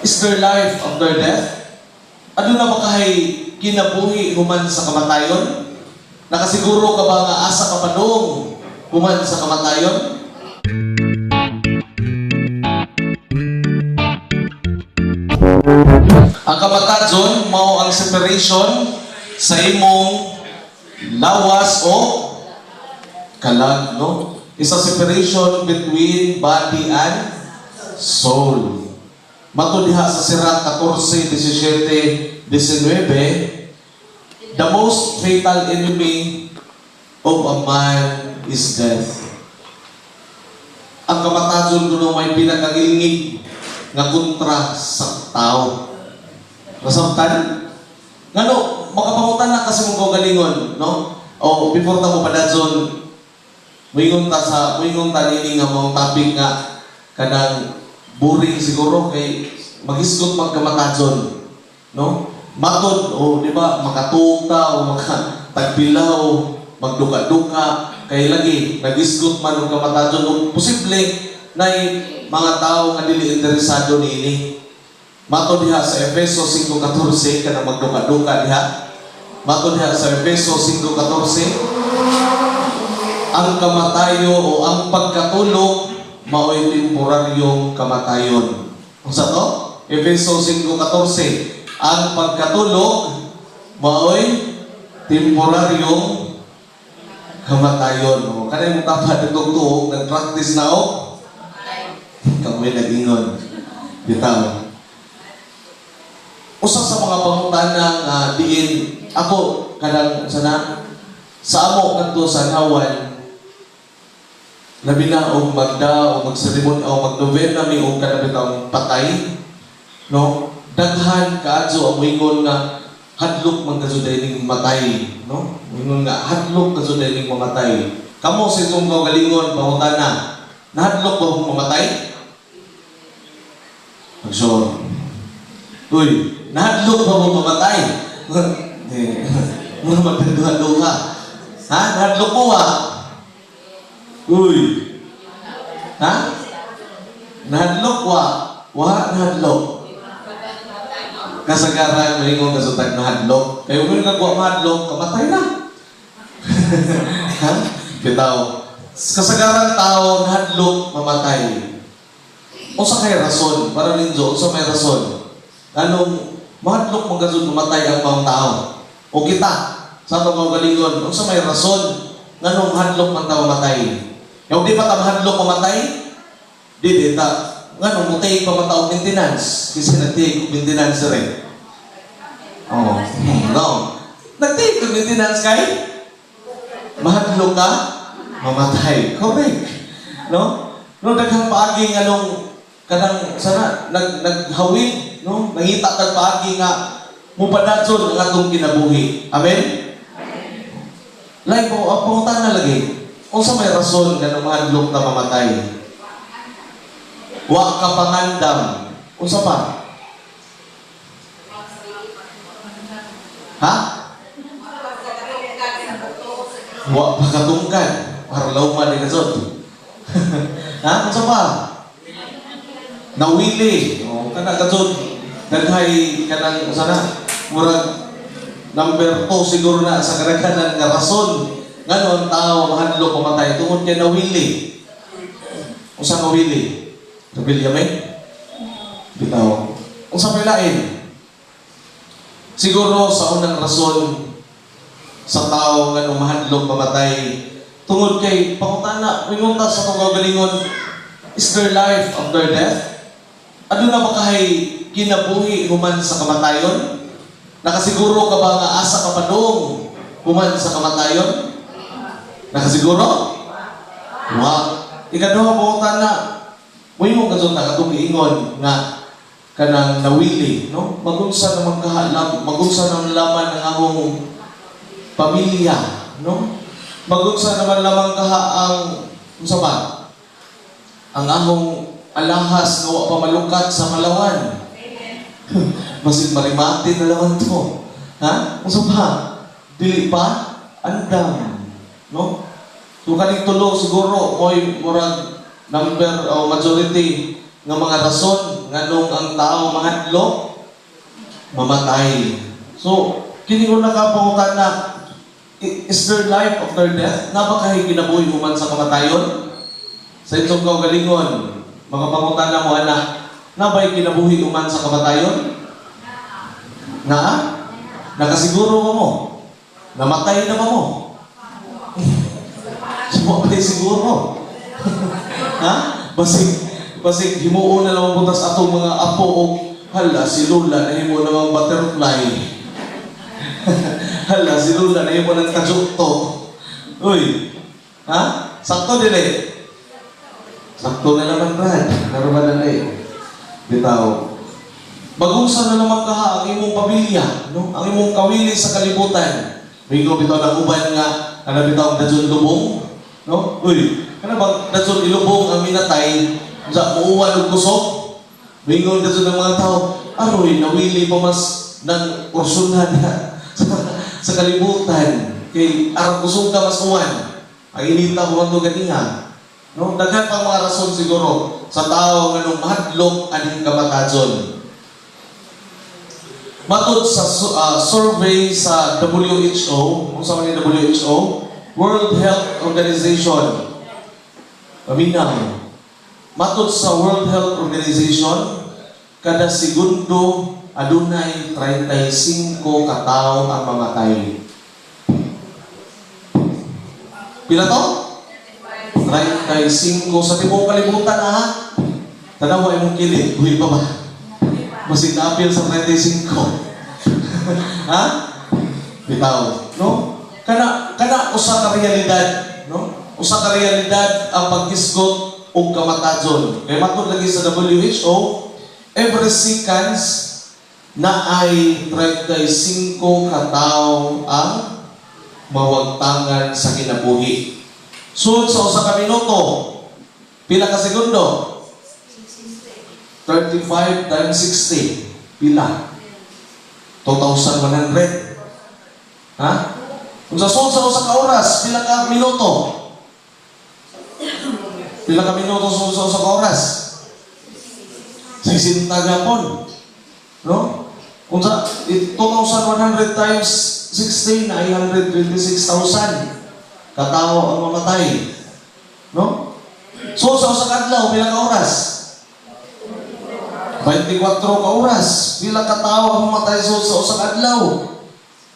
Is there life after death? Ano na ba kahay kinabuhi human sa kamatayon? Nakasiguro ka ba nga asa ka pa doong human sa kamatayon? Ang kamatayon mao ang separation sa imong lawas o kalag, no? Is a separation between body and soul. Mato diha sa Sirach 14:17-19, the most fatal enemy of a man is death. Ang kamatayon kuno may pinakagilingig nga kontra sa tao. Nasabtan? Ngano, makapangutan na kasi mong galingon, no? O before ta mo padadson, moingon ta nini nga mong topic nga kanang boring siguro kay magisgot magkamatajon, no? Matod o di ba makatuog ta o makatagpilaw, magduka-duka kay lagi nagisgot man og kamatajon o posible nay mga tao nga dili interesado niini. Matod diha sa Efeso 5:14 kanang magduka-duka diha. Matod diha sa Efeso 5:14 ang kamatayo o ang pagkatulog mao'y temporaryong kamatayon. Unsa to? Efeso 5:14. Ang pagkatulog mao'y temporaryong kamatayon. O, kanay mo tapad itong tuog, nag-practice na o? Kamoy nag-ingon. Bitaw. Usa sa mga pangutana nga diin ako kanang sana sa amo kanto sa nawan labi na o magda o magseremon o magnovena mi o kanabitang patay, no? Daghan kaadyo ang moingon nga hadlok man kajuday ning matay, no? Moingon nga hadlok kajuday ning mamatay. Kamo sa itong galingon pangutana, nahadlok ba mong mamatay? Magsure. Uy, nahadlok ba mong mamatay? Muna magdaduha-duha. Ha? Nahadlok mo ha? Uy. Ha? Nahadlok wa? Wa nahadlok. Kasagaran malingon kasutag nahadlok. Kaya kung nagwa mahadlok, kamatay na. Ha? Bitaw. Kasagaran tao nahadlok, mamatay. O sa kay rason, para ninyo, o sa may rason. Anong mahadlok mong gasod mamatay ang mga tao? O kita, sa itong mga galingon, o sa may rason, anong mahadlok man tao mamatay? Yung di pa ta mahadlok mamatay, di ta, anong mutay pa man tao maintenance? Kasi nagtake maintenance rin. Oh, no. Nagtake maintenance kay? Mahadlok ka, mamatay. Correct. No? No, daghang paaging anong kanang sana naghawid, no? Nangita kag paagi nga mupadadson ang atong kinabuhi. Amen. Like po, pangutan na lagi. Unsa may rason nga mahadlok na mamatay? Wa ka pangandam. Unsa pa? Ha? Wa pa katungkad. Harlaw man ni kasod. Ha? Unsa pa? Nawili. O, kana kasod. Daghay kanang sana murag number 2 siguro na sa kadaghanan nga rason nganon tao mahadlok mamatay tungod kay nawili. Unsa nawili? Nabilya may? Bitaw. Unsa may lain? Siguro sa unang rason sa tao nga mahadlok mamatay tungod kay pangutana mingunta sa tong galingon, is there life after death? Ano na ba kahay kinabuhi human sa kamatayon? Nakasiguro ka ba nga asa ka pa doong human sa kamatayon? Nakasiguro? Wa. Ikaduha po na may mong kasot na katong iingon nga kanang nawili, no? Magunsa naman kahalam, magunsa naman laman ng akong pamilya, no? Magunsa naman lamang kaha ang unsa ba? Ang akong alahas nga wa pa malukat sa Malawan. Masin marimati na naman to. Ha? Unsa ba? Dili pa? Andam. No? So kaning tulo siguro mo'y murag number o majority nga mga rason nganong ang tao mahadlok mamatay. So, kini ko nakapangutan na is there life after death? Nga ba kayo kinabuhi human sa kamatayon? Sa itong kaugalingon, mga pangutan na mo, anak, nga ba'y kinabuhi human sa kamatayon? Nga? Nakasiguro mo? Namatay na ba mo? Simo pa siguro. Ha? Basig himuon na lang butas atong mga apo o hala, si Lola na himo namang butterfly. Hala, si Lola na himo ng kajukto. Uy, ha? Sakto din eh. Sakto na naman, Brad. Narumanan eh. Bitaw. Bagungsa na naman kaha ang imong pamilya, no? Ang imong kawili sa kalibutan. Mingo bitaw na uban nga, kana bitaw ang dadyon lubong, no? Uy, kana bang dadyon ilubong ang minatay, sa muuwan og kusog? Mingo dadyon ng mga tao, aroy, nawili pa mas ng porsyunan sa kalibutan. Kay arang kusog ka mas uwan. Ang inita ko man ganiha. No, daghan pang mga rason siguro sa tao nga nung mahadlok aning kamatajon. Matod sa survey sa WHO, kung sa man yung WHO, World Health Organization, paminaw, matod sa World Health Organization, kada segundo adunay 35 katao ang mamatay. Pila to? 35 sa tibong kalibutan ha. Tanawa imong kilid, buhi pa ba? Masig na-appeal sa 35. Ha? Bitaw, no? Kana usa ka realidad, no? Usa ka realidad ang paghisgot og kamatajon. Kay matud lagi sa WHO, every seconds na ay 35 katao ang mawagtangan sa kinabuhi. Sud sa usa ka minuto, pila ka segundo? 35 times 60. Pila? 2,100. Ha? Kung sa sud sa usa ka oras, pila ka minuto? Pila ka minuto sa usa ka oras? 60 gapon. No? Kung sa 2,100 times 16 ay 126,000 katao ang mamatay. No? So, sa usa ka adlaw, pila ka oras? 24 ka oras. Pila ka tao ang mamatay sa usa ka adlaw?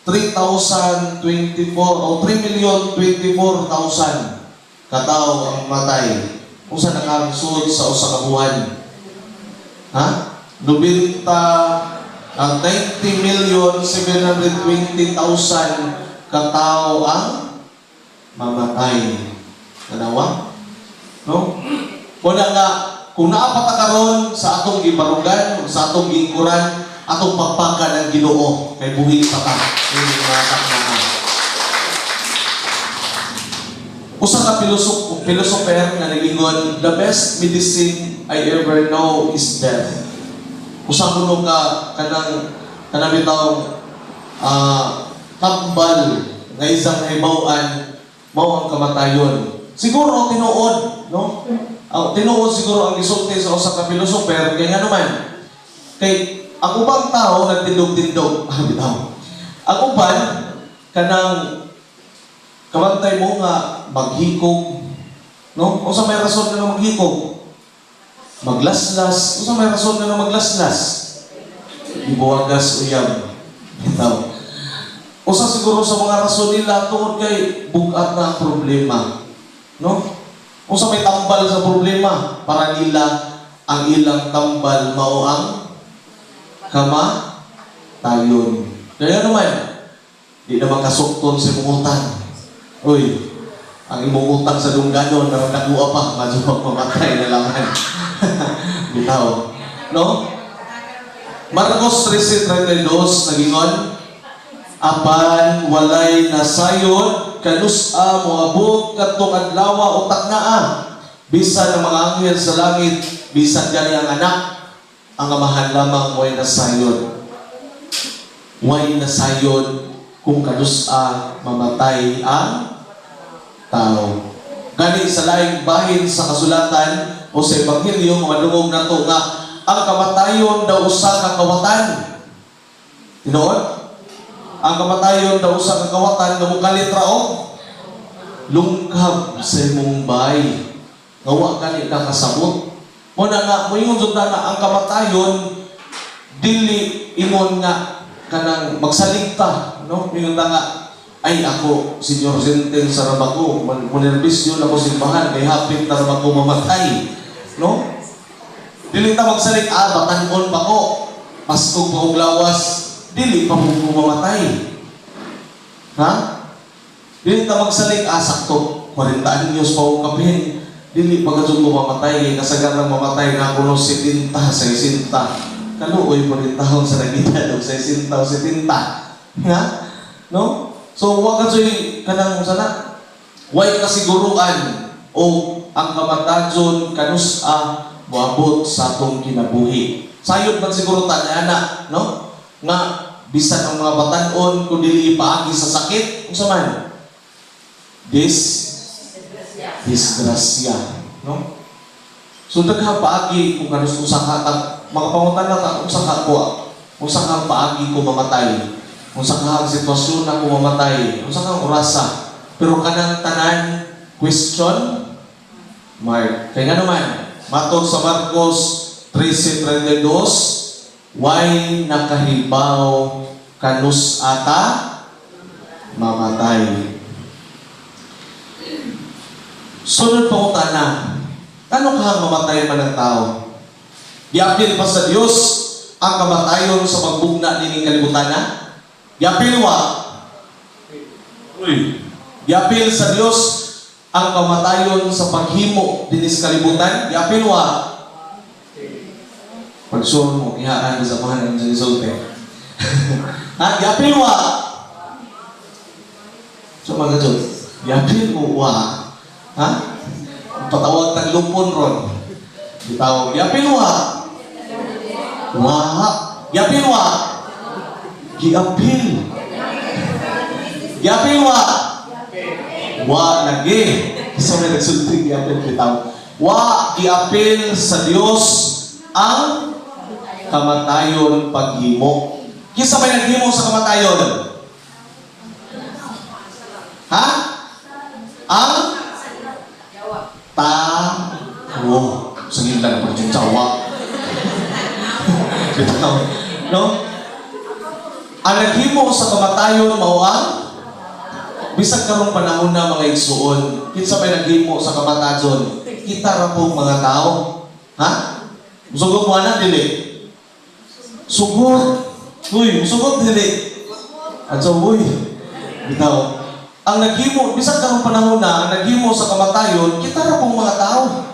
3,024 o 3,024,000 katao ang mamatay. Kung sa nakamisod sa usa ka buwan. Ha? 90,720,000 katao ang mamatay. Tanawa? No? Kuna nga, kung naapata karon sa atong gibarugan, sa atong gingkuran, atong pagpaka ng Ginoo kay buhi pa ta. Ini mga taknaan. Usa ka philosopher nga nagingon, the best medicine I ever know is death. Usa kuno ka kanang bitaw tambal nga isang hibaw-an mao ang kamatayon. Siguro tinuod, no? Tinuod siguro ang gisulti sa usa ka philosopher kay nga naman kay ang ubang tao nagtindog-tindog, bitaw. Ang uban kanang kamantay mo nga maghikog, no? Unsa may rason nga maghikog? Maglaslas. Unsa may rason nga maglaslas? Ibuwagas uyab. Bitaw. Usa siguro sa mga rason nila tungod kay bugat na ang problema. No? Usa may tambal sa problema para nila ang ilang tambal mao ang kamatayon. Kaya naman, di naman kasukton sa imong utang. Uy, ang imong utang sa dungganon na nagdagua pa, medyo mamatay na laman. Bitaw. No? Marcos 13:32 nagingon, apan walay nasayod kanus-a moabot kadtong adlaw o taknaa bisan ang mga anghel sa langit bisan gani ang anak ang amahan lamang way nasayod. Way nasayod kung kanus-a mamatay ang tao. Gani sa laing bahin sa kasulatan o sa Ebanghelyo madungog nato nga ang kamatayon daw usa ka kawatan. Tinuod? Ang kamatayon daw usa ka kawatan nga mukalit ra og lungkab sa imong bahay. Nga wa kani kakasabot. Muna nga moingon jud na ang kamatayon dili ingon nga kanang magsaligta, no? Ingon nga ay ako, senior citizen sa rabako, munerbis yun ako simbahan, kay hapit na rabako mamatay. No? Dili ta magsalig, batanon pa ko, paskog pa kong lawas, dili pa mo mamatay. Ha? Dili ta magsalig, sakto, 40 anyos pa kong kapihin, dili pa ka mo mamatay, kasagarang mamatay na ako no 70, 60. Kaluoy po rin taon sa nagita, 60 o 70. Ha? No? So, wag ka kanang sana, way kasiguruan o ang kamatayon kanus muabot sa atong kinabuhi. Sayod man siguro ta na anak, no? Nga bisan ang mga batanon kung dili ipaagi sa sakit, unsa man? Disgrasya, no? So dagha paagi kung kanus usa ka makapangutan na ta usa ka paagi ko mamatay. Unsa ka sitwasyon na kumamatay, unsa kang orasa, pero kanang tanan question mark. Kaya nga naman, matod sa Marcos 13:32, why nakahibaw kanus ata mamatay. Sunod pa na, ano kahang mamatay man ng tao? Giapil pa sa Dios ang kamatayon sa magbugna nining kalibutan na? Yapil Yapil sa Dios ang kamatayon sa paghimo dinis kalibutan. Yapil Pagsuro mo, ihaan sa pahanan sa isolte. Ha? Yapil So mga Diyos, yapil ha? Patawag taglupon ron. Ditawag, yapil Yapil giapil. Giapil lagi. Isa may nagsulti giapil bitaw. Giapil sa Dios ang kamatayon paghimo. Kisa may naghimo sa kamatayon? Ha? Ang tao. Sagin lang po yung tsawa. Bitaw. No? Ang naghimo sa kamatayon mao ang bisag karong panahon na mga igsuon. Kinsa may naghimo sa kamatayon? Kita ra pong mga tao. Ha? Musugod mo na dili. Sugod. Musugod dili. At so bitaw. Ang naghimo bisag karong panahon na ang naghimo sa kamatayon, kita ra pong mga tao.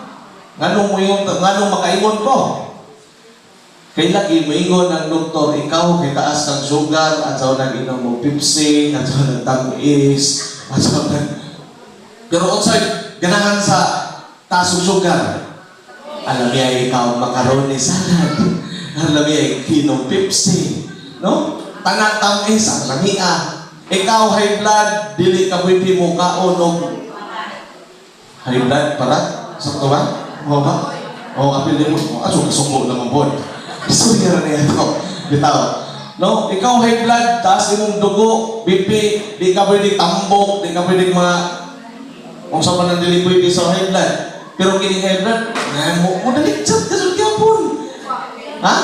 Nganong makaingon ko? Kaya lagi maingon ang doktor, ikaw kay taas ng sugar, at saan nag-inom mo Pepsi, at saan nagtamis, at saan pero outside, ganahan sa taas ng sugar. Alam niya ikaw macaroni salad. Alam niya inom Pepsi. No? Tamis, alam niya. Ikaw high blood, dili ka pwede mo kaon o high blood para? Sakto ba? O ba? O kapil mo, suko naman po. Gusto niya na ito. Bitaw. No? Ikaw high blood, taas imong dugo, BP, di ka pwede tambok, di ka pwede mga kung sa pa nang dili pwede sa high blood. Pero kining high blood, mo daligtsat ka sa gyapon. Ha?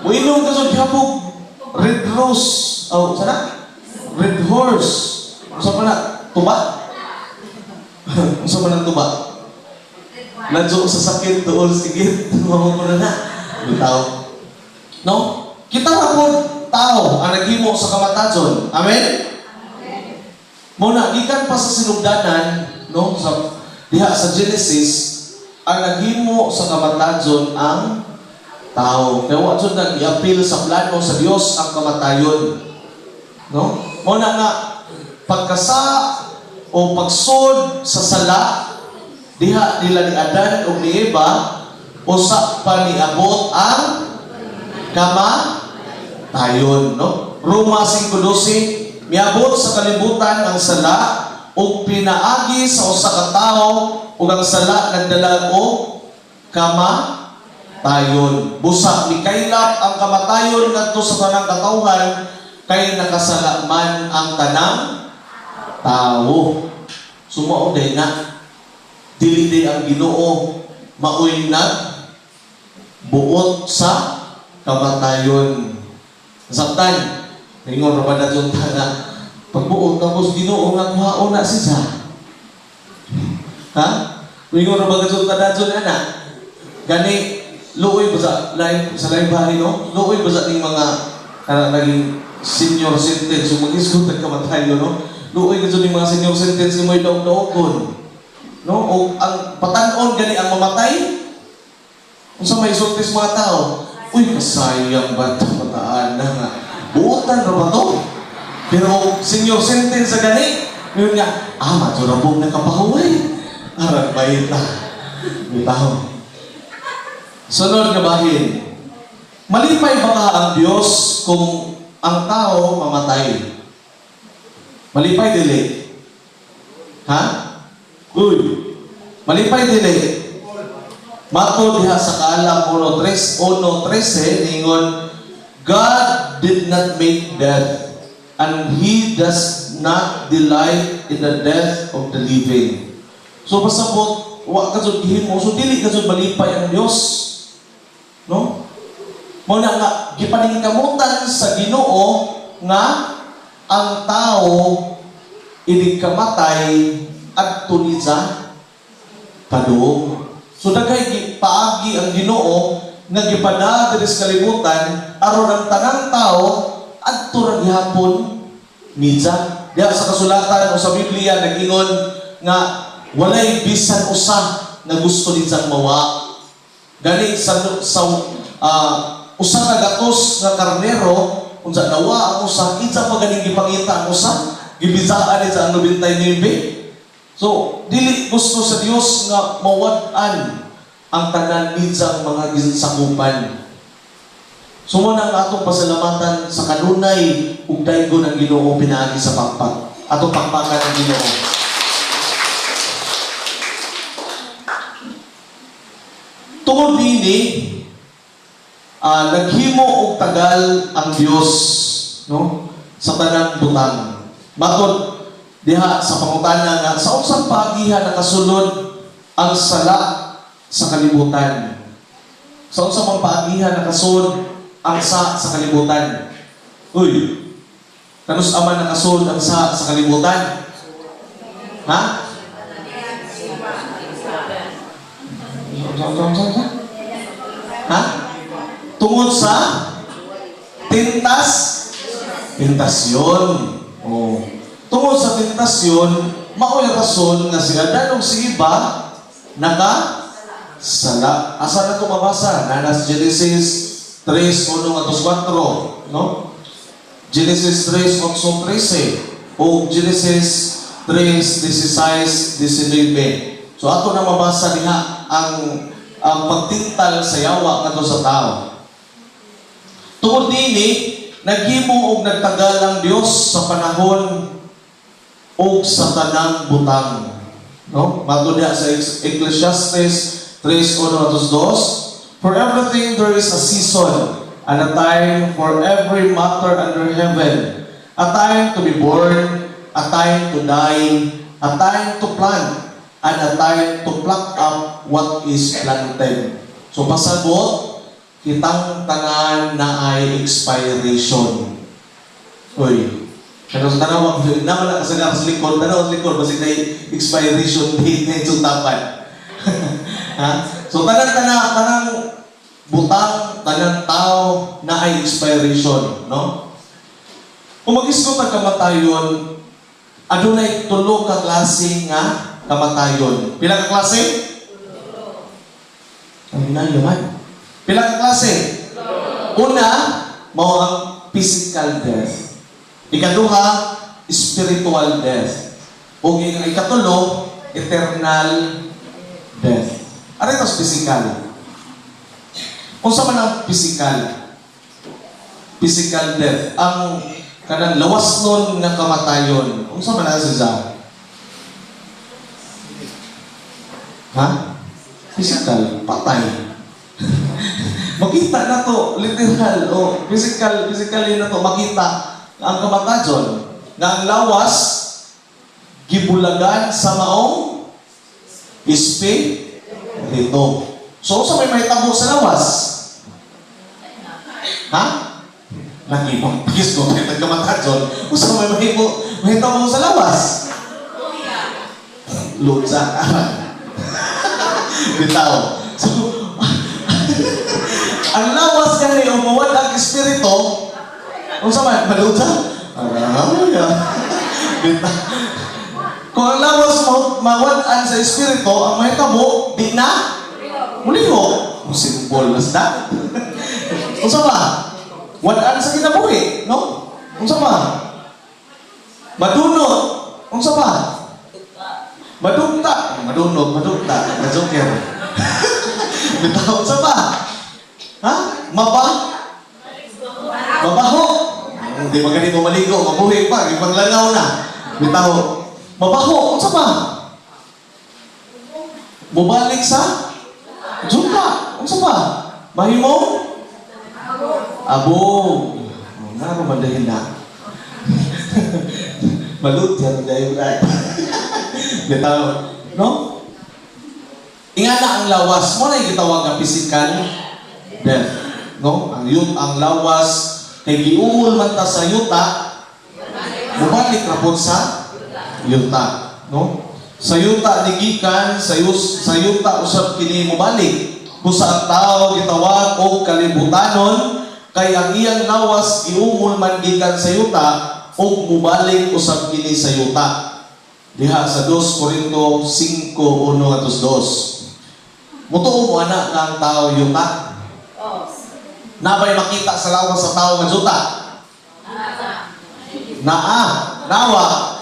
Mo inom ka sa gyapon. Red rose. Sana? Red horse. Sa pa na? Tuba? Sa pa na tuba? Nadyo sa sakit, doon sigit. Mamamura na. Bitaw. No? Kita na po tao ang naghimo sa kamatayon. Amen? Muna, gikan pa sa sinugdanan, no? Diha sa Genesis, ang naghimo sa kamatayon ang tao. Kaya wala nag-i-appeal sa plano sa Diyos ang kamatayon. No? Muna nga, pagkasa o pagsod sa sala, diha nila ni Adan o ni Eva, usa pa niabot ang kamatayon, no? Roma 5:12, miabot sa kalibutan ang sala ug pinaagi sa usa ka tawo ug ang sala nagdala og kamatayon. Busa ni kaylap ang kamatayon ngadto sa tanang katawhan kay nakasalaman ang tanang tao. Sumao day na dili day ang Ginoo maoy buot sa kamatayon. Sabtan, ingon ra ba na jud tanga pagbuot tapos Ginoo nga kuhaon na siya. Ha? Ingon ra ba jud ta jud ana? Gani luoy ba sa lain bahay no? Luoy ba sa ning mga naging senior sentence yung mag-isgot ng kamatayon no? Luoy ka ning mga senior sentence nga mo'y daog-daogon. No? O ang patanon gani ang mamatay unsa may sultis mga tao, uy, kasayang ba mataan na nga. Buotan na ba to? Pero senior sentence sa gani, yun nga, maturabong nakapahuway. Arang bayit na. Bitaw. Sunod nga bahin. Malipay ba ka ang Diyos kung ang tao mamatay? Malipay dili. Ha? Uy. Malipay dili. Mato diha sa Kaalam 1:13 ningon, God did not make death, and He does not delight in the death of the living. So pasabot, wa ka jud gihimo, so dili ka jud malipay ang Dios. No? Mao na nga gipaningkamutan sa Ginoo nga ang tao inig kamatay adto ni sa padung. So daghay paagi ang Ginoo nga gipada diri sa kalibutan aron ang tanang tao adto ra gihapon midsa. Diha sa kasulatan o sa Biblia nag-ingon nga walay bisan usa nga gusto ninsang mawa. Gani sa usa ka gatos nga karnero unsa nawa ang usa kinsa pa ganing gipangita ang usa gibisaan ni sa 99. So, dili gusto sa Dios nga mawad-an ang tanan minsang mga ginsakupan. So, mo nang atong pasalamatan sa kanunay ug daygon ang Ginoo pinaagi sa pagpag. Atong pagpakan ng Ginoo. Tungod nini, naghimo og tagal ang Dios, no? Sa tanang butang. Matod diha sa pangutana nga sa unsang paagihan nakasulod ang sala sa kalibutan. Sa unsang paagihan nakasulod ang sa kalibutan. Uy, kanus ama nakasulod ang sa kalibutan? Ha? Ha? Tungod sa tentasyon. Oh. Tungod sa tentasyon, mao'y rason nga sila danong si iba nakasala. Asa na ito mabasa? Nanas Genesis 3:1-4, no? Genesis 3:8-13 o Genesis 3:16-19. So ato na mabasa diha ang pagtintal sa yawa ngadto sa tao. Tungod nini, naghimo og nagtagal ang Dios sa panahon o sa tanang butang. No? Matod diha sa Ecclesiastes 3:1-2, for everything there is a season and a time for every matter under heaven, a time to be born, a time to die, a time to plant, and a time to pluck up what is planted. So pasabot, kitang tanan na ay expiration. Uy, kaya sa tanaw, naman na kasagar sa likod, tanaw sa likod, basig na expiration date na yung tapan. So, tanang butang, tanang tao na ay expiration, no? Kung mag-isgot ang kamatayon, adunay tulo ka klase nga kamatayon. Pila ka klase? Ang naman. Pila ka klase? Una, mao ang physical death. Ikaduha, spiritual death. O ikatulo, eternal death. Ano ito physical? Kung sa man ang physical death, ang kanang lawas nun nga kamatayon, kung sa man ang siya? Ha? Physical, patay. Makita na to, literal, o physically na to, makita ang kamatayon nga ang lawas gibulagan sa maong espiritu. So, sa may mahitabo sa lawas? Ha? Nakipagpagis ko tayo nagkamatayon. Kung sa may mahitabo sa lawas? Lutsa. Bitaw. So, ang lawas gani o mawad ang espiritu, kung sa may malutsa? Bitaw. Kung ang lawas mawad-an sa espiritu, ang mahitabo, di na muliho. Simple as that. Kung sa ba? Wad-an sa kinabuhi, no? Kung sa ba? Madunot. Kung sa ba? Madugta. Madugta. Kajoker. Bitaw sa ba? Ha? Mabaho. Hindi ba ganito maligo? Mabuhi pa. Ipaglangaw na. Bitaw. Mabaho. Kung sa ba? Mubalik sa juta. Kung sa ba? Mahimo? Abo. Nga rumandahin na. Malut yan dahil right. Bitaw. No? Ingana ang lawas mo na yung gitawag ang physical death. No? Ang lawas kay giuul man ta sa yuta, mubalik ra pod sa yuta. No? Sa yuta nigikan, sa yuta usab kini mubalik. Busa ang tao gitawag og kalibutanon kay ang iyang lawas giumol man gikan sa yuta ug mubalik usab kini sa yuta. Diha sa 2 Korinto 5:1-2. Mutuo mo ana nga ang tao yuta? Nabay makita sa lawas sa tao nga yuta? Nawa.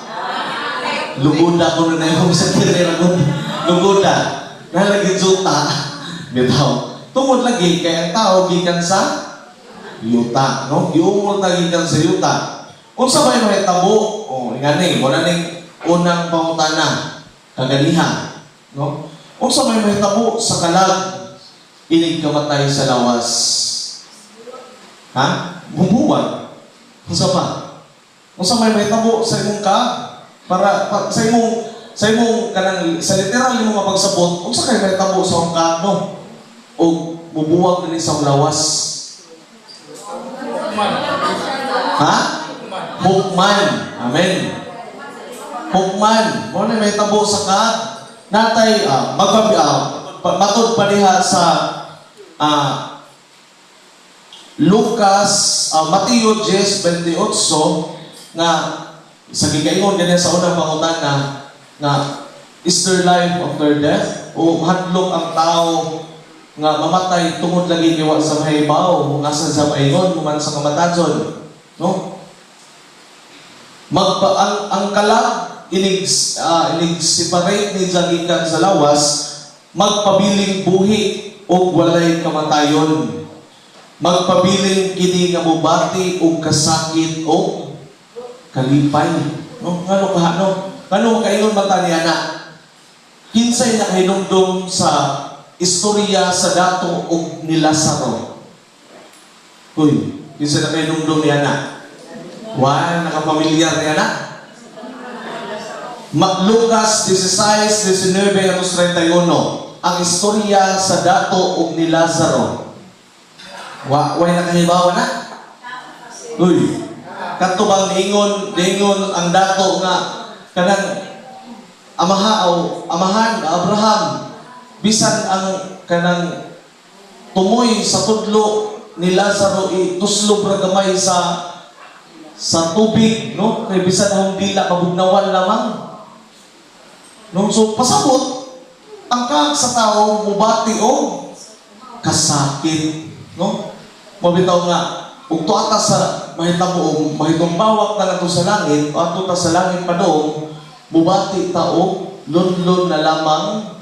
Lugoda ko na yung sa kiri lugoda. Nalagi yuta. Bitaw. Tungod lagi kay ang tao gikan sa yuta, no? Giumol ta gikan sa yuta. Kung sabay mahitabo, ingani, wala ning unang pangutana, kaganihan, no? Kung sabay mahitabo sa kalag, inig kamatay sa lawas. Ha? Bumuwag. Kung sabay. Kung sabay mahitabo sa imong sa imong kanang sa literal imong nga pagsabot, kung sa kay mahitabo sa imong no? O bubuwag din sa lawas. Ha? Hukman. Amen. Hukman. Mo na may tabo sa ka. Natay matod pa diha sa Lucas, Mateo 10:28 nga sa gigayon dinhi sa unang pangutana nga is there life after death? O hadlok ang tao nga mamatay tungod lagi kiwa sa mahibaw nga sa maingon man sa kamatayon, no? Ang kalag inig separate ni gikan sa lawas magpabiling buhi o walay kamatayon, magpabiling kini nga mubati og kasakit o kalipay, no? Ngano kaingon mata niya na kinsay nakahinumdum sa istorya sa dato og ni Lazaro. Uy, kinsa na kayo nungdong niya na? Wala, nakapamilyar niya na? Lucas 16:19-31. Ang istorya sa dato og ni Lazaro. Wala nakahibawa na? Uy, kanto bang niingon ang dato nga kanang amahan Abraham bisan ang kanang tumoy sa tudlo ni Lazaro ituslo ra gamay sa tubig, no? Kay bisan ang dila kabugnawan lamang. No, so pasabot ang kag sa tao mubati o kasakit, no? Mabitaw nga ug tuata sa mahitabo mahitong bawak na nato sa langit o ato ta sa langit pa doon mubati ta og lunlon na lamang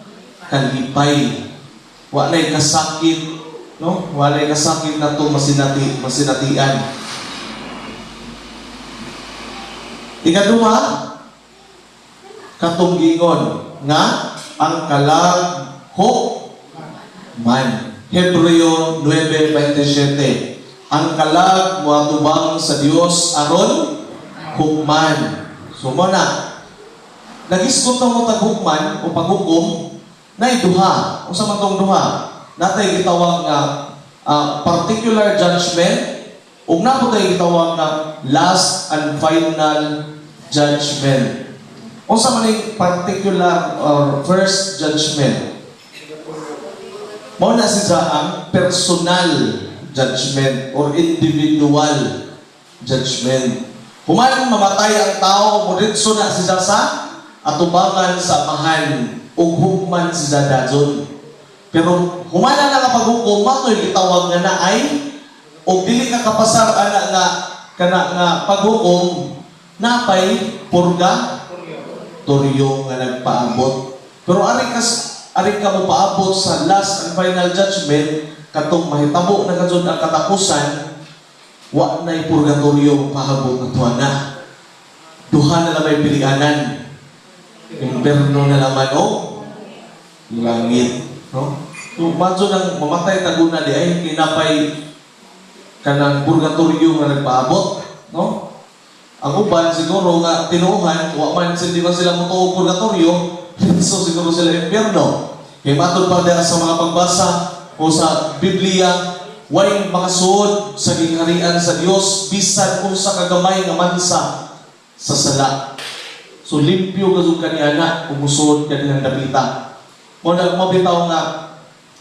kalipay. Walay kasakit, no? Walay kasakit na to masinatian. Ikaduha, katong gingon nga ang kalag man. Hebreo 9:27. Ang kalag moatubang sa Dios aron hukman. So mo na. Nagisgot mo tag hukman o paghukom na duha. Unsa man tong duha? Natay gitawag nga particular judgment ug na po tayo gitawag nga last and final judgment. Unsa man yung particular or first judgment? Mao na siya ang personal judgment or individual judgment. Human mamatay ang tao, muritso na siya sa atubangan sa amahan ug hukman siya dayon. Pero human na nakapaghukom, matoy gitawag nga na ay o dili ka kapasar ana nga kana nga paghukom napay purgatorio nga nagpaabot. Pero ari ka mo paabot sa last and final judgment katong mahitabo na kadyon ang katapusan, wa na'y purgatorio pahabot na tuwa na. Duha na lang may pilianan. Imperno na naman o langit. No? So, madyo nang mamatay taguna di ay kinapay kanang purgatorio nga nagpaabot. No? Ang uban siguro nga tinuhan, wa man hindi man sila mutuog purgatorio, so siguro sila imperno. Kaya matod pa dahil sa mga pagbasa o sa Biblia, way makasuod sa gingharian sa Dios bisan kung sa kagamay nga mansa sa sala. So limpyo kasud kaniana kung musuod kanilang dapita. Mo na mabitaw nga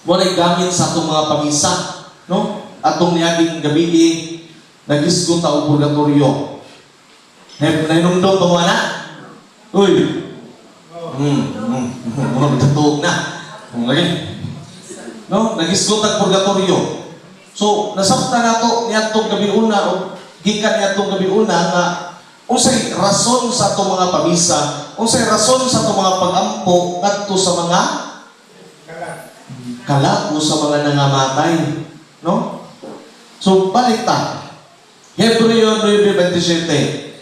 wala gamit sa atong mga pamisa, no? Atong niaging gabi nagisgot ta og purgatorio. Nainumdum ba mo na? Uy. Mga bitatuog na. Okay. No? Nagisgot ang purgatorio. So, nasabta na ito niyatong gabi una o gikan niyatong gabi una nga unsay rason sa itong mga pamisa, unsay rason sa itong mga pag-ampo ngadto sa mga kalako sa mga nangamatay. No? So, balik ta. Hebreo 9:27.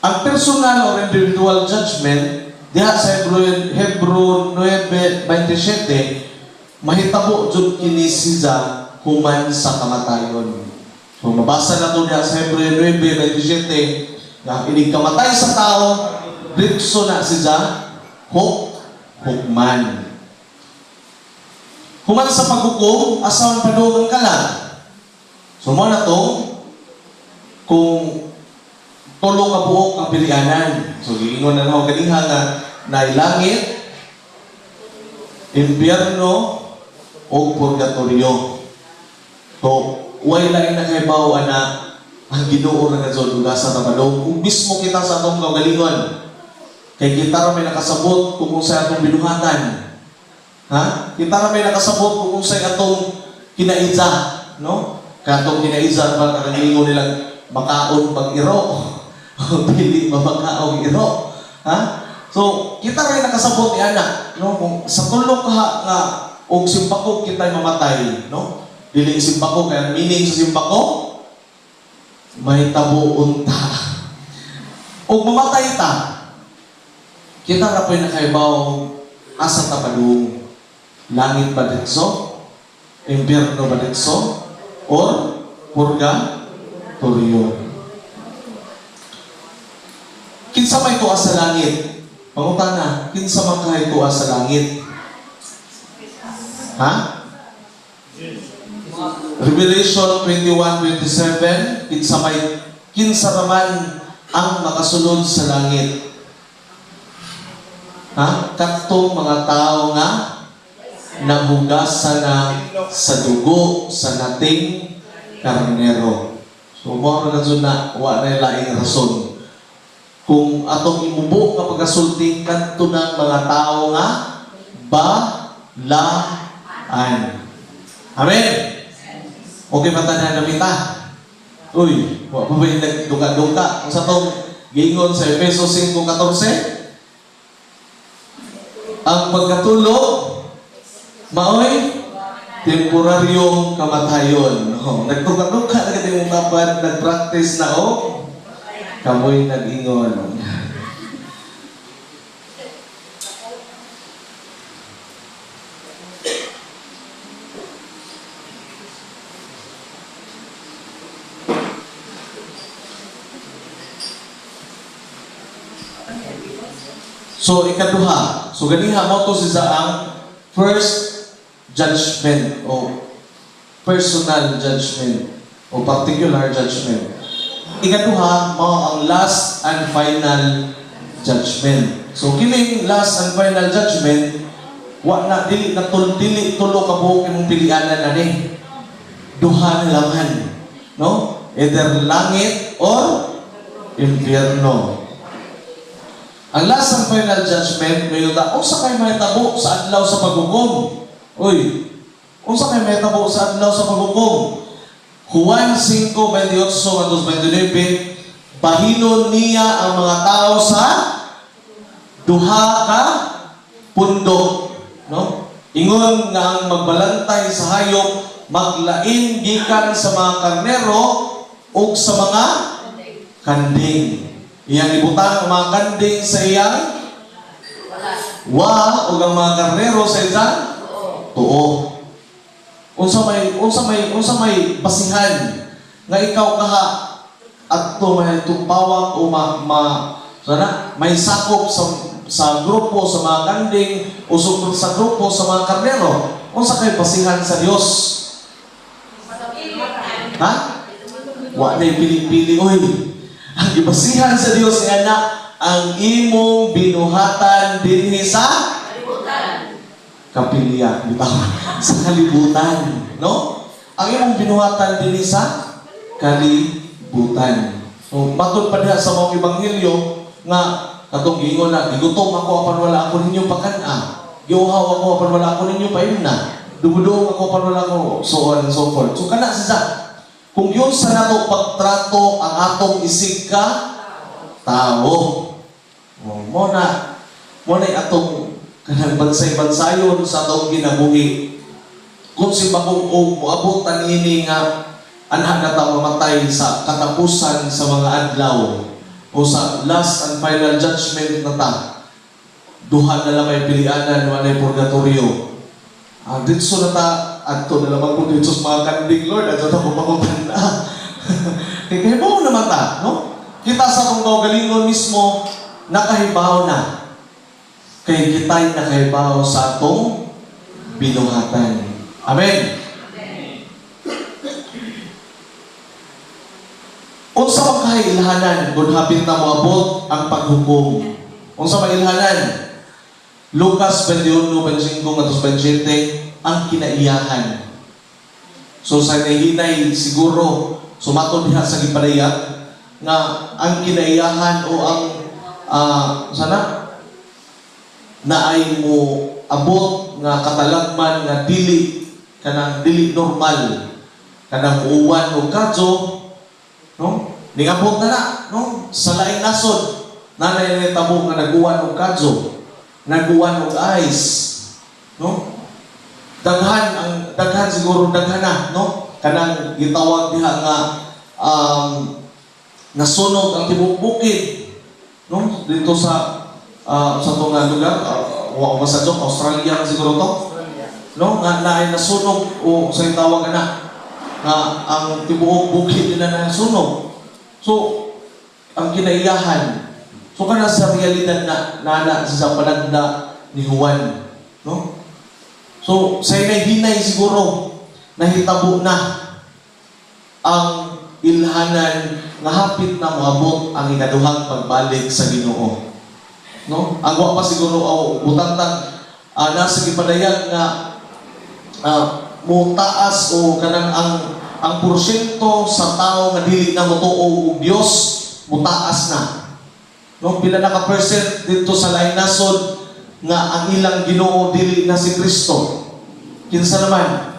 Ang personal or individual judgment diha sa Hebreo 9:27 mahitabo jud kini siya human sa kamatayon. So mabasa na to diha sa Hebreo 9:27 nga inig kamatay sa tao ritso na siya hukman. Human sa paghukom asawan padung ang kalag. So mo na to kung tulong nga buok ang pilianan. So, giingon na ako kaniha nga nailangit, impyerno, o purgatorio. So, way lang nakahibaw na ang Ginoo na nagzod ugasa na balong. Kung mismo kita sa atong kagalingon, kay kita may nakasabot kung sa atong binuhatan. Ha? Kita may nakasabot kung sa atong kinaiza. No? Katong kinaiza, pag kagalingon nilang makaon pag-iro. Dili mabakaog iro. Ha? So, kita rin nakasabot ni anak, no? Kung sa tulong ka nga og simpako kita mamatay, no? Dili simpako kaya meaning sa simpako may tabuon ta. Og mamatay ta. Kita ra po'y nakaibaw asa ta padung. Langit ba ditso? Impyerno ba ditso? Or purgatorio? Kinsa may tuwa sa langit? Pangutana, kinsa man kay tuwa sa langit? Ha? Revelation 21:27, kinsa naman ang makasunod sa langit? Ha? Katong mga tao nga nahugasan na sa dugo sa nating karnero. So, mo na na wa na laing rason. Kung atong imubo nga pagasulti kadto ng mga tao nga balaan. Amen. Okay ba tanan na kita? Uy, wa pa ba nagduga-duga sa tong giingon sa Efesos 5:14? Ang pagkatulog maoy temporaryong kamatayon. No, nagduga-duga na kadto yung dapat nagpractice na kamoy nag-ingon. So ikaduha, so ganiha mo to sa ang first judgment o personal judgment o particular judgment. Ikaduha mo ang last and final judgment. So kining last and final judgment, wa na dili na dili tulo ka buok imong pilianan ani. Duha na laman, no? Either langit or impyerno. Ang last and final judgment, may yuta, unsa kay mahitabo sa adlaw sa paghukom? Uy, unsa kay mahitabo sa adlaw sa paghukom? Juan 5:28-29, bahinon niya ang mga tao sa duha ka pundok, no? Ingon nga ang magbalantay sa hayop maglain gikan sa mga karnero o sa mga kanding. Iyang ibutang ang mga kanding sa iyang wa o ang mga karnero sa iyang tuo. Unsa may basihan nga ikaw kaha adto may tupawak o sana may sakop sa grupo sa mga kanding o sa grupo sa mga karnero. Unsa kay basihan sa Dios? Ha? Wa na pili-pili oy. Ang gibasihan sa Dios nga na ang imong binuhatan dinhi sa kalibutan. Kapilya, bitaw. Sa kalibutan, no? Ang imong binuhatan dinhi sa kalibutan. So, matod pa diha sa mga ebanghelyo nga katong giingon na gigutom ako apan wala ako ninyo pakan-a. Giuhaw ako apan wala ako ninyo paimna. Dumudong ako apan wala ako so on and so forth. So kana sa kung yun sa nato pagtrato ang atong isig ka tao. Mo na atong kanang bansay-bansayon sa atong ginabuhi. Kung si bagong moabot tanini nga anha na ta mamatay sa katapusan sa mga adlaw o sa last and final judgment na ta. Duha na lang may pilianan, walay purgatorio. Ditso na ta adto na lamang po dito sa mga kanding, Lord, adto na po makutanda. Kaya mo naman ta, no? Kita sa itong kaugalingon mismo, nakahibaw na. Kaya kita'y nakahibaw sa atong binuhatan. Amen? Unsa man kailhanan kung hapit na moabot ang paghukom? Unsa man ilhanan? Lucas 21:25-27 ang kinaiyahan. So sa nahinay siguro sumatod diha sa gipadayag nga ang kinaiyahan o ang naay mo abot nga katalagman nga dili normal kanang uwan o kadyo, no? Ningabot na, no? Sa laing nasod nanay ni tabo nga naguwan og kadyo, naguwan og ice, no? Daghan siguro na, no? Kanang gitawag diha nga nasunog ang tibuok bukid, no? Dito sa tong lugar, wa ko sa Australia siguro to, no? Nga naay nasunog o sa tawag na nga ang tibuok bukid nila nasunog. So ang kinaiyahan, so kana sa realidad na sa panagda ni Juan, no? So, sa hinay siguro, nahitabo na ang ilhanan nga hapit na moabot ang ikaduhang pagbalik sa Ginoo. No? Ang wa pa siguro butantang nasa gipadayag nga mutaas o kanang ang porsyento sa tao nga dili na motuo og Dios mutaas na. No? Pila na ka percent dito sa lain nasod nga ang ilang Ginoo dili na si Kristo. Kinsa naman?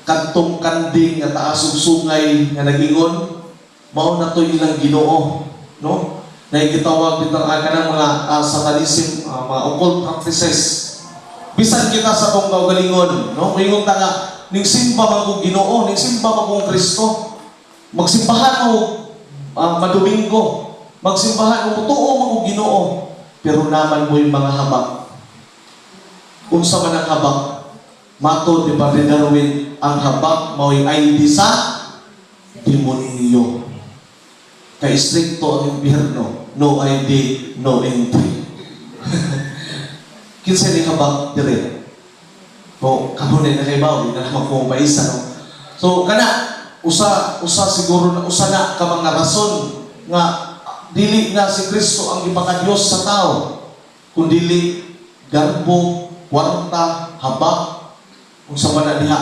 Kantong kanding nga taas ug sungay nga nagingon, mao na to ilang Ginoo, no? Na gitawag bitang kanang mga satanism, mga occult practices. Bisan kita sa tong kaugalingon, no? Moingon ta nga ning simba man kong Ginoo, ning simba man kong Kristo. Magsimbahan mo madomingo, magsimbahan mo tuo man kong Ginoo. Pero naman mo yung mga habak. Unsa man ang habak? Matod ni Padre Darwin, ang habak mao'y ID sa demonyo. Kay stricto ang impyerno. No ID, no entry. kinsa ni habang dire. O kanunay na kay bawo, di na naman kung paisa, no? So, kana, usa siguro na, usa na ka mga rason nga dili na si Kristo ang ipakadiyos sa tao, kundili garbo, kwarta, habak, kung sa man na diha,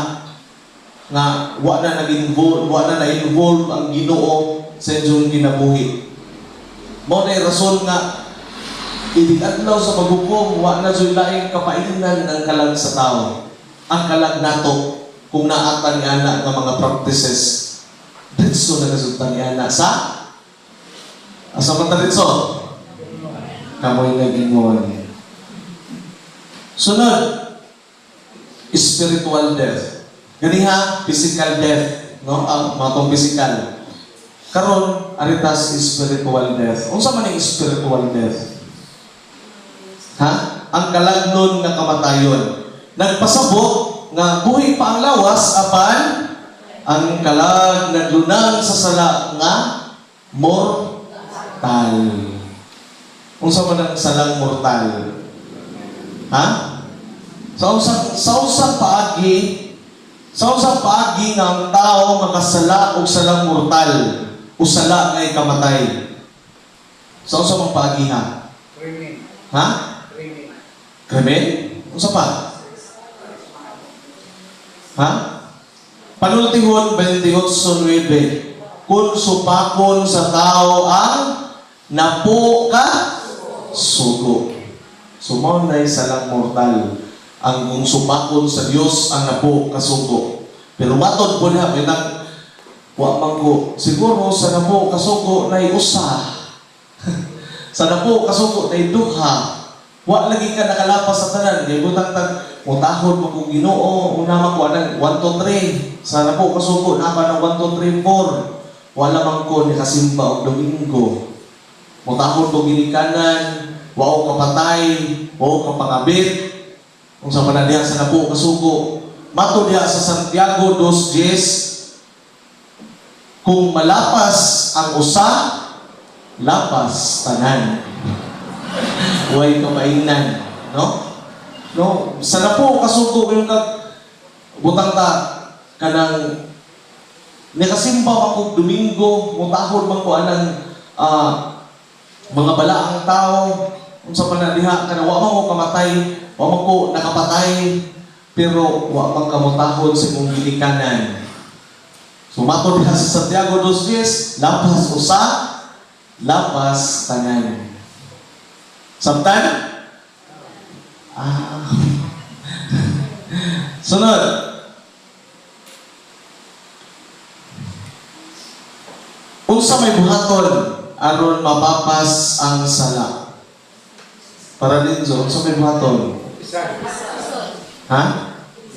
nga wa na na-involve ang Ginoo sa inyong kinabuhi. Mao na rason nga idikadlaw sa paghukom, wa na joy laing kapainan ang kalag sa tao. Ang kalag nato kung naatan nga na nga mga practices. Ditso na resulta niya na sa asa man ta ditso? Kamoy nag-ingon. Sunod, spiritual death. Ganiha, physical death, no? Ang matong physical. Karon, aritas spiritual death. Unsa man ang spiritual death? Ha? Ang kalagnon nga kamatayon. Nagpasabot nga buhi pa ang lawas apan ang kalag naglunang sa sala nga mortal. Unsa man ang salang mortal? Ha? Sa usang paagi nga ang tao makasala og salang mortal o sala ngay kamatay. Sa usang mang paagi ha? Krimen. Ha? Krimen. Krimen? Unsa pa? Ha? Panultihon 28:9. Kung supakon sa tao ang napo ka sugo. Sumaw na salang mortal. Ang kung supakon sa Dios ang napo ka sugo. Pero matod po na, wa man ko, siguro sa napo ka sugo na usa. Sa napo ka sugo na duha. Wa lagi ka nakalapas sa tanan. Kaya butang mutahod mo kung Ginoo, una makuha ng 1, 2, 3. Sana po kasuko na ka ng 1, 2, 3, 4. Wala man ko ni kasimba o Domingo. Mutahod mo ginikanan, wao kapatay, wao kapangabit. Kung sa panadihan sa napo kasuko, mato diha sa Santiago 2:10, kung malapas ang usa, lapas tanan. Huwag kamainan, no? No, sana po kasugo yung butang ta kanang nikasimba ako Domingo, mutahod man ko anang mga balaang tao unsa pa na diha kana wa man ko kamatay, wa man ko nakapatay, pero wa man kamutahod sa imong ginikanan. So mato diha sa Santiago 2:10, lapas usa, lapas tanan. Samtang sunod. Unsa may buhaton aron mapapas ang sala? Para dinso, unsa may buhaton? Pisan. Ha?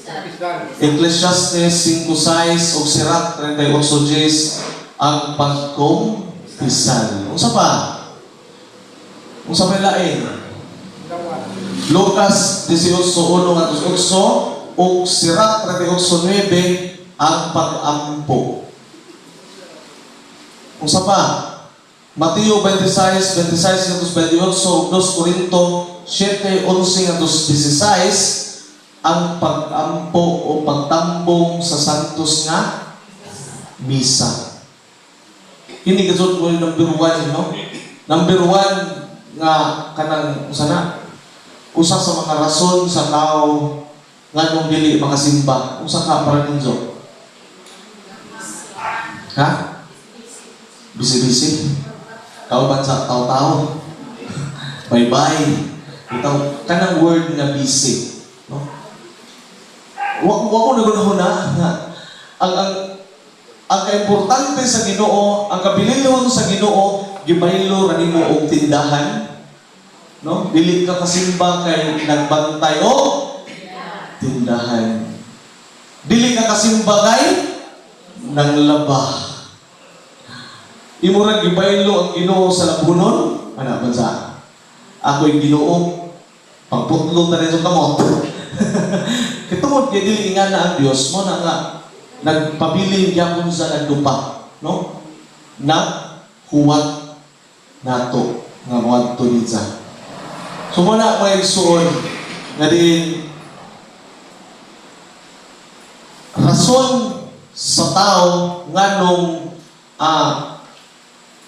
Pisan. Ecclesiastes 5:6 ug Sirat 38:10 ang pagkumpisan. Unsa pa? Unsa may lain? Lucas 18:1-8 ug Sirat 38:9 ang pag-ampo. Unsa pa? Mateo 26:26-28 ug 2 Korinto 7:11-16 ang pag-ampo o pagtambong sa santos nga misa. Kini gazot mo yung number 1, no? Number 1 nga kanang usana usa sa mga rason sa tao nganong dili makasimba. Usa ka para ninyo? Ha? Bisi-bisi. Kauban sa tao-tao. Bye-bye. Ito, kanang word nga busy. No? Wa ko nagunahuna nga ang kaimportante sa Ginoo, ang kabilinhon sa Ginoo, gibaylo ra nimo og tindahan. No? Dili ka kasimba kay nagbantay o tindahan. Dili ka kasimba kay nanglaba. Imo ra gibaylo ang Ginoo sa labunon, ana bansa. Ako'y Ginoo, pagputlo ta rin sa kamot. Kitungod kay dili nga na ang Dios mo na nga nagpabiling gyapon sa nagdupa, no? Na huwat nato nga moadto dinsa. So muna may igsuon, nga din rason sa tao nga nung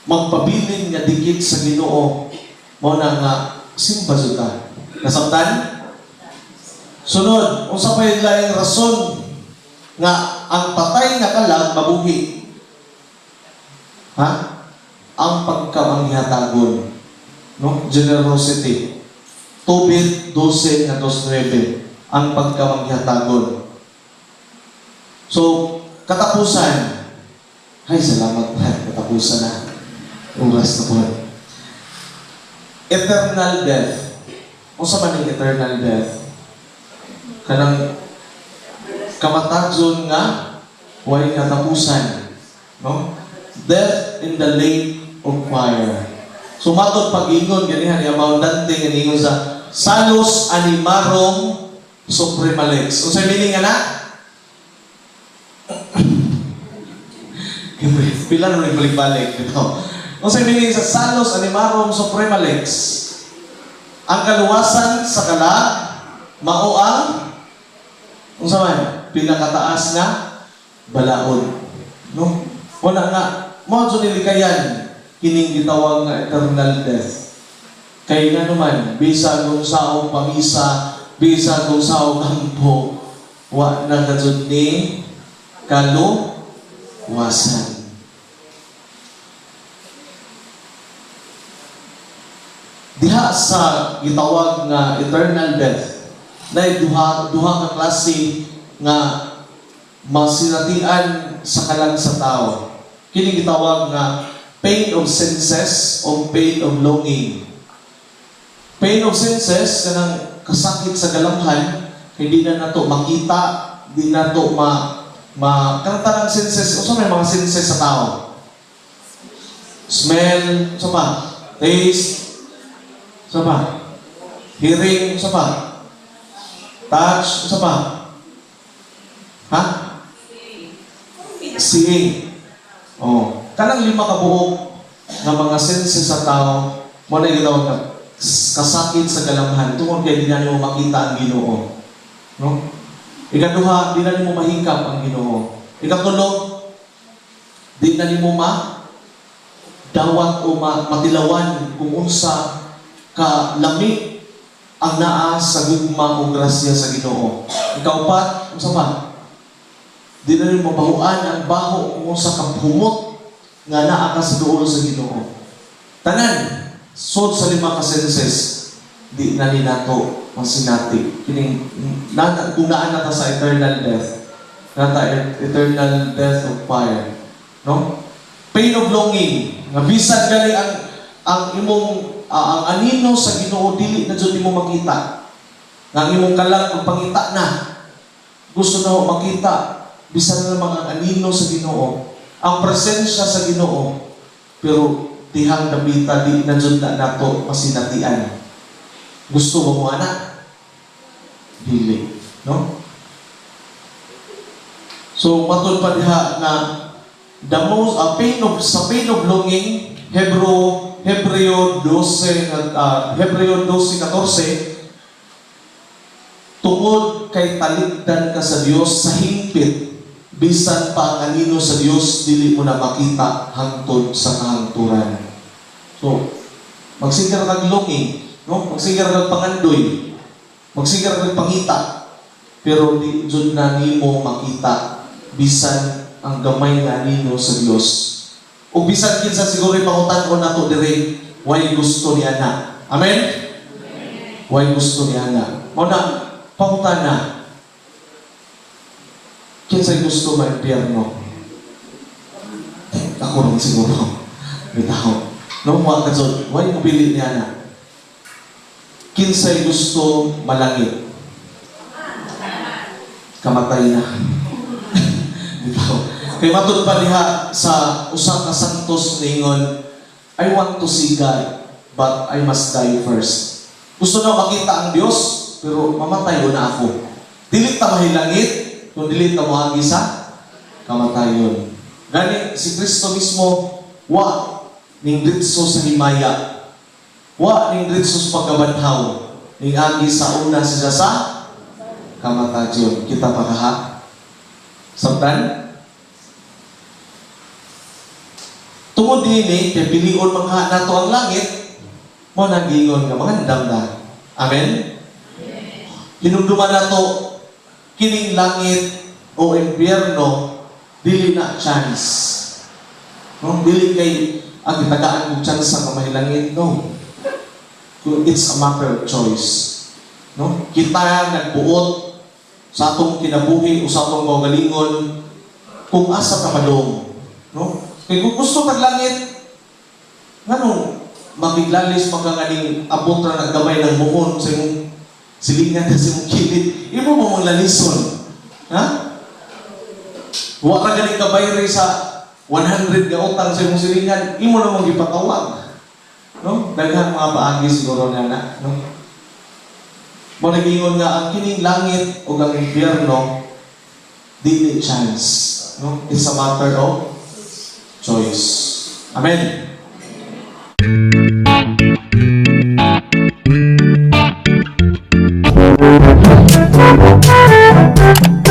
magpabilin nga dikit sa Ginoo mo na nga simba jud ta. Nasabtan? Sunod, unsa pa yung laing rason nga ang patay nga kalag mabuhi? Ha? Ang pagkamangihatagon. No? Generosity. Tobit 12:9. Ang pagkamangihatagon. So, katapusan. Ay, salamat na. Katapusan na. Oras na po. Eternal death. Unsa man yung eternal death? Kanang kamatagzon nga way katapusan, no? Death in the lake of fire. So matod pag-ingon ganihan ya Dante nga ingon sa Salus animarum suprema lex. Unsa meaning ana? Pila na balik-balik dito. Unsa meaning sa Salus animarum suprema lex? Ang kaluwasan sa kalag mao ang unsa man pinakataas nga balaod, no? Wala nga mo jud nilikayan kining gitawag nga eternal death. Kay nga naman bisag kung saong pamisa, bisag kung saong kampo, wa na kajud ni kaluwasan. Diha sa gitawag nga eternal death na duha ka klase nga masinatian sa kalag sa tao. Kini gitawag nga pain of senses o pain of longing. Pain of senses kanang kasakit sa galamhan, hindi na nato makita, di nato kanang tanang senses, unsa may mga senses sa tao? Smell, unsa pa? Taste, unsa pa? Hearing, unsa pa? Touch, sa pa? Ha? Seeing. Oh, kanang 5 ka buok nga mga senses sa tao mo na gitawag nga kasakit sa galamhan tungod kay di na nimo makita ang Ginoo. No? Ikaduha, di na nimo mahingkap ang Ginoo. Ikatulo, di na nimo dawat o matilawan kung unsa ka lami ang naa sa gugma o grasya sa Ginoo. Ikaupat, unsa pa? Di na rin mabahuan ang baho kung unsa ka humot nga naa ka sa duol sa Ginoo. Tanan, sod sa 5 ka senses, di na ni nato masinati. Kining kung naan na ta sa eternal death, eternal death of fire. No? Pain of longing. Nga bisan gali ang imong ang anino sa Ginoo dili na jud nimo makita. Nga imong kalag magpangita na. Gusto na makita bisan na lamang ang anino sa Ginoo, ang presensya sa Ginoo, pero tihang nabita di na jud na nato masinatian. Gusto mo ana? Dili, no? So matod pa diha na the most pain of longing, Hebreo 12:14, tungod kay talikdan ka sa Dios sa hingpit, bisan pa ang anino sa Dios dili mo na makita hangtod sa kahangturan. So, magsigar kag longing, no? Magsigar kag pangandoy, magsigar kag pangita, pero di jud na nimo makita bisan ang gamay nga anino sa Dios. O bisan kinsa siguro pangutan ko nato dire, why gusto niya na. Amen? Why gusto niya na. Mo na pangutan na. Kinsa gusto ma-impyerno? Ako rin siguro. Bitaw. No, mga kajod, why mo pili niya na? Kinsa gusto malangit? Kamatay na. Bitaw. Kay matud pa diha sa usa ka santos ningon, I want to see God, but I must die first. Gusto na makita ang Dios, pero mamatay na ako. Dili ta mahilangit, kung dili ta mohagi sa kamatayon. Gani si Kristo mismo wa ning ditso sa himaya. Wa ning ditso sa pagkabanhaw. ning agi sa una siya sa kamatayon. Kita pa kaha? Sabdan? Tungod dinhi kay pilion magha nato ang langit, mo nagingon nga magandang na. Amen? Hinumduman nato kining langit o impyerno dili na chance. No, dili kay ang gitagaan og chance sa kamahilangit, no. It's a matter of choice. No? Kita nagbuot sa atong kinabuhi o sa atong kaugalingon kung asa ka padong. No? Kaya kung gusto maglangit, nganong mabiglalis magkanganing abot na naggamay ng muon sa imong silingan na sa imong kilid, imo mo mong lalison. Ha? Huwag ka galing kabayri sa 100 ka utang sa imong silingan, imo na mong ipatawag. No? Daghang mga paagi siguro na, no? Mo nagingon nga ang kining langit o ang impyerno dili chance, no? It's a matter of choice. Amen.